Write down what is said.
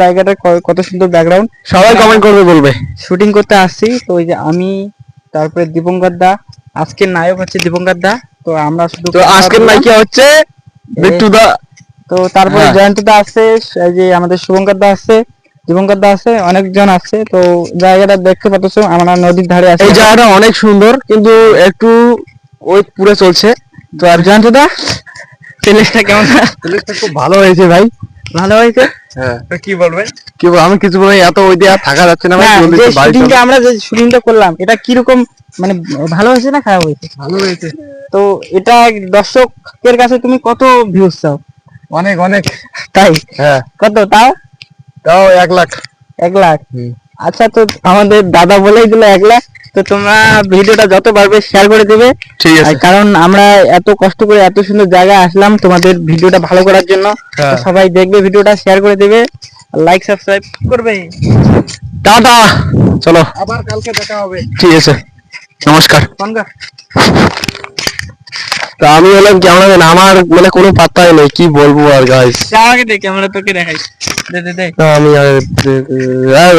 জায়গাটা কত সুন্দর ব্যাকগ্রাউন্ড, সবাই কমেন্ট করবে বলবে। শুটিং করতে আসছি। তো ওই যে আমি, তারপরে দীপঙ্কর দা, আজকের নায়ক হচ্ছে দীপঙ্কর দা। তো আমরা শুধু তো আজকের নায়িকা হচ্ছে বিট্টু দা। তো তারপরে হ্যাঁ। জয়ন্ত দা আছে, এই যে আমাদের শুভঙ্কর দা আছে, দীপঙ্কর দা আছে, অনেকজন আছে। তো জায়গাটা দেখতে পাচ্ছ আমরা নদীর ধারে আছি। এই জায়গাটা অনেক সুন্দর, কিন্তু একটু ওই পুরো চলছে। তো আর জয়ন্ত দা, প্লেসটা কেমন? প্লেসটা খুব ভালো হয়েছে ভাই। ভালো হয়েছে। হ্যাঁ, তো কি বলবেন? কি বলবো, আমি কিছু বলি, এত ওই দিয়ে আর থাকা যাচ্ছে না ভাই, না, জলদি যে তো বাড়ি চল। শুটিংটা আমরা যে শুটিংটা করলাম এটা কিরকম, মানে ভালো হয়েছে না খারাপ হয়েছে? ভালো হয়েছে। তো এটা দর্শকের কাছে তুমি কত ভিউজ চাও? অনেক অনেক। তাই? হ্যাঁ, কত তাও? তাও 1 লাখ। 1 লাখ? আচ্ছা, তো আমাদের দাদা বলেই দিল 1 লাখ। তো তোমরা ভিডিওটা যত পারবে শেয়ার করে দেবে। ঠিক আছে। কারণ আমরা এত কষ্ট করে এত সুন্দর জায়গায় আসলাম তোমাদের ভিডিওটা ভালো করার জন্য। তো সবাই দেখবে ভিডিওটা, শেয়ার করে দেবে, লাইক সাবস্ক্রাইব করবে। টাটা, চলো আবার কালকে দেখা হবে। ঠিক আছে, নমস্কার। তো আমি হলাম ক্যামেরাম্যান, আমার মানে কোনো পাত্তাই নেই, কি বলবো আর গাইস। আমাকে দে, ক্যামেরা তোকে দেখাই। দে দে দে। আমি আর